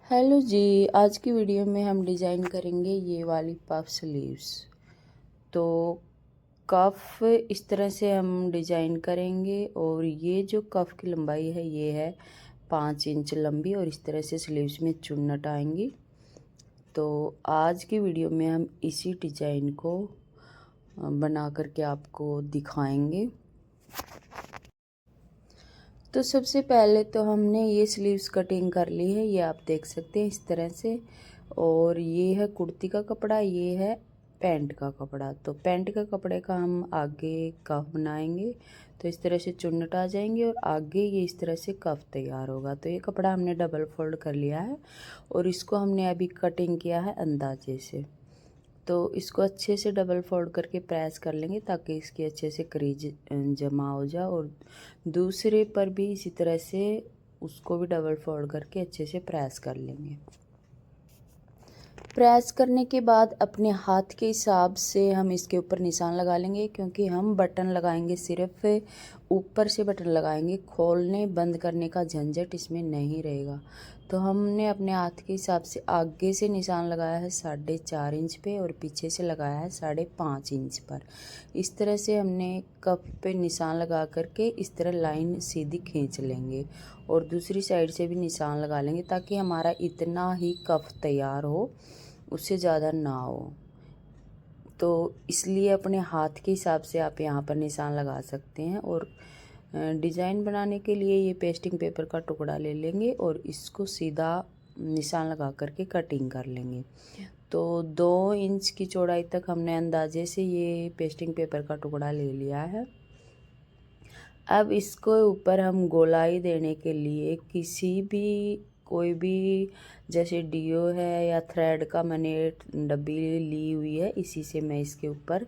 Hello जी, आज की video में हम डिज़ाइन करेंगे ये वाली पफ स्लीव्स। तो कफ इस तरह से हम डिज़ाइन करेंगे और ये जो कफ की लंबाई है ये है 5 इंच लंबी और इस तरह से स्लीव्स में चुन्नट आएंगी। तो आज की वीडियो में हम इसी डिज़ाइन को बना करके आपको दिखाएंगे। तो सबसे पहले तो हमने ये स्लीव्स कटिंग कर ली है, ये आप देख सकते हैं इस तरह से। और ये है कुर्ती का कपड़ा, ये है पैंट का कपड़ा। तो पैंट का कपड़े का हम आगे कफ बनाएंगे तो इस तरह से चुन्नट आ जाएंगे और आगे ये इस तरह से कफ तैयार होगा। तो ये कपड़ा हमने डबल फोल्ड कर लिया है और इसको हमने अभी कटिंग किया है अंदाजे से। तो इसको अच्छे से डबल फोल्ड करके प्रेस कर लेंगे ताकि इसकी अच्छे से क्रीज जमा हो जाए। और दूसरे पर भी इसी तरह से उसको भी डबल फोल्ड करके अच्छे से प्रेस कर लेंगे। प्रेस करने के बाद अपने हाथ के हिसाब से हम इसके ऊपर निशान लगा लेंगे, क्योंकि हम बटन लगाएंगे, सिर्फ ऊपर से बटन लगाएंगे, खोलने बंद करने का झंझट इसमें नहीं रहेगा। तो हमने अपने हाथ के हिसाब से आगे से निशान लगाया है 4.5 इंच पे और पीछे से लगाया है 5.5 इंच पर। इस तरह से हमने कप पे निशान लगा करके इस तरह लाइन सीधी खींच लेंगे और दूसरी साइड से भी निशान लगा लेंगे ताकि हमारा इतना ही कफ तैयार हो, उससे ज़्यादा ना हो। तो इसलिए अपने हाथ के हिसाब से आप यहाँ पर निशान लगा सकते हैं। और डिज़ाइन बनाने के लिए ये पेस्टिंग पेपर का टुकड़ा ले लेंगे और इसको सीधा निशान लगा करके कटिंग कर लेंगे। तो 2 इंच की चौड़ाई तक हमने अंदाजे से ये पेस्टिंग पेपर का टुकड़ा ले लिया है। अब इसको ऊपर हम गोलाई देने के लिए कोई भी जैसे डीओ है या थ्रेड का मैंने डब्बी ली हुई है, इसी से मैं इसके ऊपर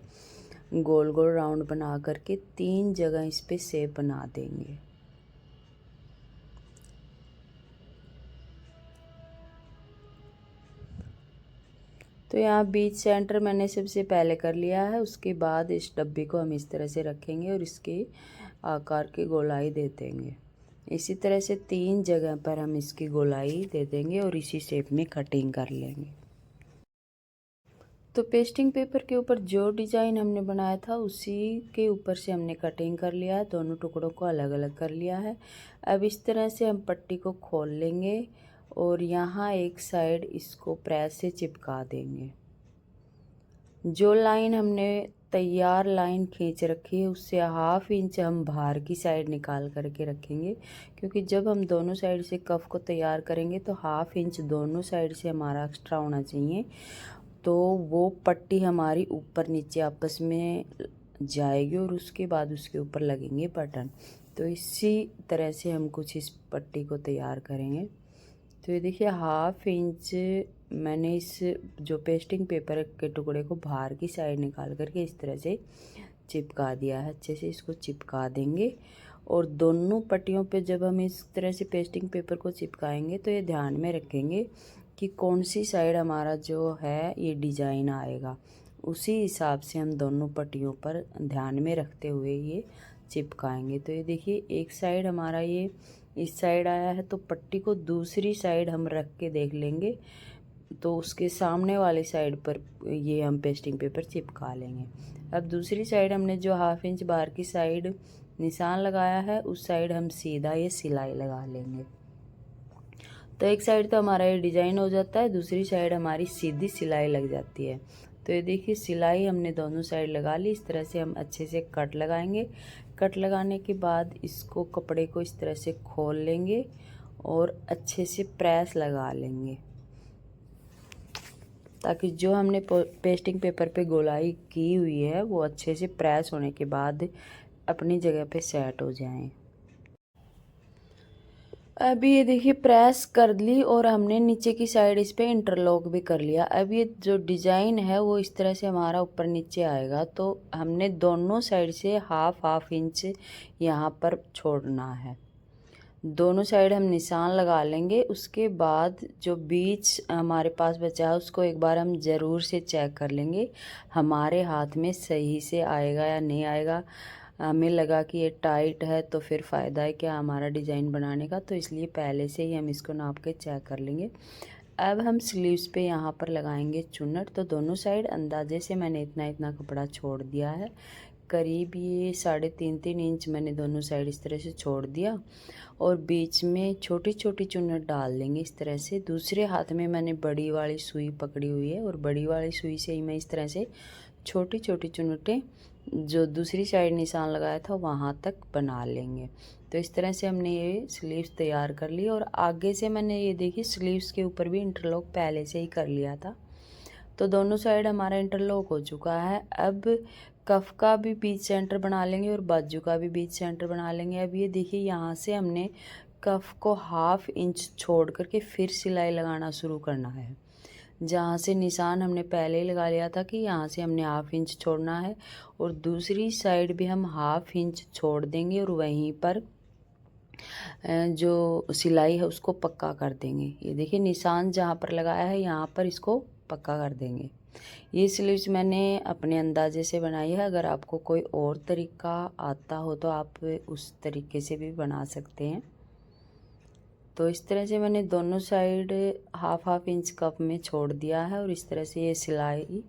गोल गोल राउंड बना करके 3 जगह इस पे शेप बना देंगे। तो यहाँ बीच सेंटर मैंने सबसे पहले कर लिया है। उसके बाद इस डब्बे को हम इस तरह से रखेंगे और इसके आकार की गोलाई दे देंगे। इसी तरह से 3 जगह पर हम इसकी गोलाई दे देंगे और इसी शेप में कटिंग कर लेंगे। तो पेस्टिंग पेपर के ऊपर जो डिज़ाइन हमने बनाया था उसी के ऊपर से हमने कटिंग कर लिया है, दोनों टुकड़ों को अलग अलग कर लिया है। अब इस तरह से हम पट्टी को खोल लेंगे और यहाँ एक साइड इसको प्रेस से चिपका देंगे। जो लाइन हमने तैयार लाइन खींच रखी है उससे 1/2 इंच हम बाहर की साइड निकाल करके रखेंगे, क्योंकि जब हम दोनों साइड से कफ को तैयार करेंगे तो 1/2 इंच दोनों साइड से हमारा एक्स्ट्रा होना चाहिए। तो वो पट्टी हमारी ऊपर नीचे आपस में जाएगी और उसके बाद उसके ऊपर लगेंगे बटन। तो इसी तरह से हम कुछ इस पट्टी को तैयार करेंगे। तो ये देखिए 1/2 इंच मैंने इस जो पेस्टिंग पेपर के टुकड़े को बाहर की साइड निकाल करके इस तरह से चिपका दिया है। अच्छे से इसको चिपका देंगे और दोनों पट्टियों पे जब हम इस तरह से पेस्टिंग पेपर को चिपकाएंगे तो ये ध्यान में रखेंगे कि कौन सी साइड हमारा जो है ये डिज़ाइन आएगा, उसी हिसाब से हम दोनों पट्टियों पर ध्यान में रखते हुए ये चिपकाएंगे। तो ये देखिए एक साइड हमारा ये इस साइड आया है, तो पट्टी को दूसरी साइड हम रख के देख लेंगे तो उसके सामने वाली साइड पर ये हम पेस्टिंग पेपर चिपका लेंगे। अब दूसरी साइड हमने जो 1/2 इंच बाहर की साइड निशान लगाया है उस साइड हम सीधा ये सिलाई लगा लेंगे। तो एक साइड तो हमारा ये डिज़ाइन हो जाता है, दूसरी साइड हमारी सीधी सिलाई लग जाती है। तो ये देखिए सिलाई हमने दोनों साइड लगा ली। इस तरह से हम अच्छे से कट लगाएंगे। कट लगाने के बाद इसको कपड़े को इस तरह से खोल लेंगे और अच्छे से प्रेस लगा लेंगे ताकि जो हमने पेस्टिंग पेपर पे गोलाई की हुई है वो अच्छे से प्रेस होने के बाद अपनी जगह पे सेट हो जाएं। अभी ये देखिए प्रेस कर ली और हमने नीचे की साइड इस पे इंटरलॉक भी कर लिया। अब ये जो डिज़ाइन है वो इस तरह से हमारा ऊपर नीचे आएगा। तो हमने दोनों साइड से 1/2 इंच यहाँ पर छोड़ना है। दोनों साइड हम निशान लगा लेंगे। उसके बाद जो बीच हमारे पास बचा है उसको एक बार हम ज़रूर से चेक कर लेंगे हमारे हाथ में सही से आएगा या नहीं आएगा। हमें लगा कि ये टाइट है तो फिर फ़ायदा है क्या हमारा डिज़ाइन बनाने का, तो इसलिए पहले से ही हम इसको नाप के चेक कर लेंगे। अब हम स्लीव्स पे यहाँ पर लगाएंगे चुन्नट। तो दोनों साइड अंदाजे से मैंने इतना इतना कपड़ा छोड़ दिया है, करीब ये 3.5 इंच मैंने दोनों साइड इस तरह से छोड़ दिया। और बीच में छोटी छोटी चुन्नट डाल लेंगे इस तरह से। दूसरे हाथ में मैंने बड़ी वाली सुई पकड़ी हुई है और बड़ी वाली सुई से ही मैं इस तरह से छोटी छोटी चुन्नटें जो दूसरी साइड निशान लगाया था वहाँ तक बना लेंगे। तो इस तरह से हमने ये स्लीव्स तैयार कर ली। और आगे से मैंने ये देखिए स्लीव्स के ऊपर भी इंटरलॉक पहले से ही कर लिया था। तो दोनों साइड हमारा इंटरलॉक हो चुका है। अब कफ का भी बीच सेंटर बना लेंगे और बाजू का भी बीच सेंटर बना लेंगे। अब ये देखिए यहाँ से हमने कफ को 1/2 इंच छोड़ करके फिर सिलाई लगाना शुरू करना है। जहाँ से निशान हमने पहले ही लगा लिया था कि यहाँ से हमने 1/2 इंच छोड़ना है और दूसरी साइड भी हम 1/2 इंच छोड़ देंगे और वहीं पर जो सिलाई है उसको पक्का कर देंगे। ये देखिए निशान जहाँ पर लगाया है यहाँ पर इसको पक्का कर देंगे। ये स्लीव्स मैंने अपने अंदाजे से बनाई है, अगर आपको कोई और तरीका आता हो तो आप उस तरीके से भी बना सकते हैं। तो इस तरह से मैंने दोनों साइड 1/2 इंच कप में छोड़ दिया है और इस तरह से ये सिलाई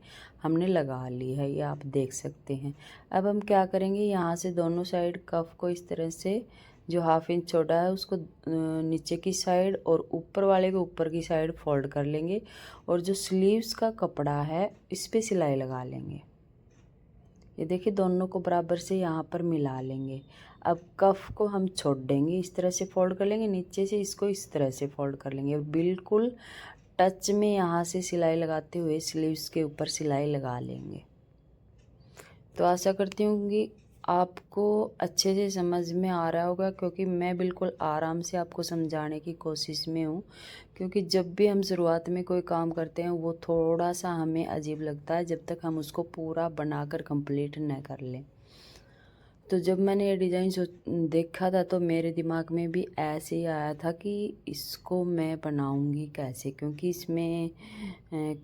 हमने लगा ली है, ये आप देख सकते हैं। अब हम क्या करेंगे, यहाँ से दोनों साइड कफ को इस तरह से जो 1/2 इंच छोड़ा है उसको नीचे की साइड और ऊपर वाले को ऊपर की साइड फोल्ड कर लेंगे और जो स्लीव्स का कपड़ा है इस पर सिलाई लगा लेंगे। ये देखिए दोनों को बराबर से यहाँ पर मिला लेंगे। अब कफ को हम छोड़ देंगे, इस तरह से फोल्ड कर लेंगे, नीचे से इसको इस तरह से फोल्ड कर लेंगे और बिल्कुल टच में यहाँ से सिलाई लगाते हुए स्लीव्स के ऊपर सिलाई लगा लेंगे। तो आशा करती हूँ कि आपको अच्छे से समझ में आ रहा होगा, क्योंकि मैं बिल्कुल आराम से आपको समझाने की कोशिश में हूँ। क्योंकि जब भी हम शुरुआत में कोई काम करते हैं वो थोड़ा सा हमें अजीब लगता है जब तक हम उसको पूरा बनाकर कंप्लीट न कर लें। तो जब मैंने ये डिज़ाइन देखा था तो मेरे दिमाग में भी ऐसे ही आया था कि इसको मैं बनाऊंगी कैसे, क्योंकि इसमें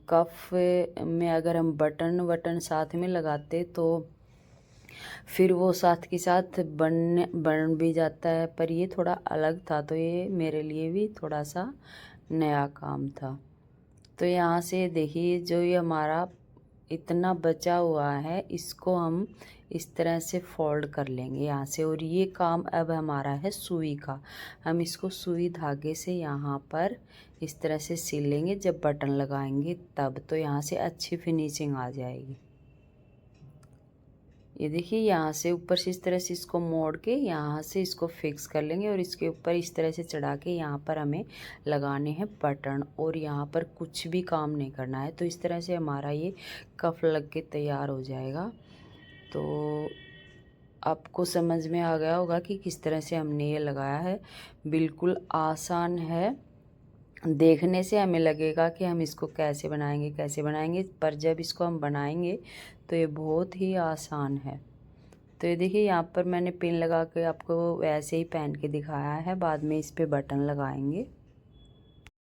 कफ में अगर हम बटन साथ में लगाते तो फिर वो साथ के साथ बन भी जाता है, पर ये थोड़ा अलग था तो ये मेरे लिए भी थोड़ा सा नया काम था। तो यहाँ से देखिए जो ये हमारा इतना बचा हुआ है इसको हम इस तरह से फोल्ड कर लेंगे यहाँ से। और ये काम अब हमारा है सुई का, हम इसको सुई धागे से यहाँ पर इस तरह से सिल लेंगे जब बटन लगाएंगे तब, तो यहाँ से अच्छी फिनिशिंग आ जाएगी। ये देखिए यहाँ से ऊपर से इस तरह से इसको मोड़ के यहाँ से इसको फिक्स कर लेंगे और इसके ऊपर इस तरह से चढ़ा के यहाँ पर हमें लगाने हैं बटन और यहाँ पर कुछ भी काम नहीं करना है। तो इस तरह से हमारा ये कफ लग के तैयार हो जाएगा। तो आपको समझ में आ गया होगा कि किस तरह से हमने ये लगाया है। बिल्कुल आसान है, देखने से हमें लगेगा कि हम इसको कैसे बनाएंगे, पर जब इसको हम बनाएंगे तो ये बहुत ही आसान है। तो ये देखिए यहाँ पर मैंने पिन लगा के आपको वैसे ही पहन के दिखाया है, बाद में इस पे बटन लगाएंगे।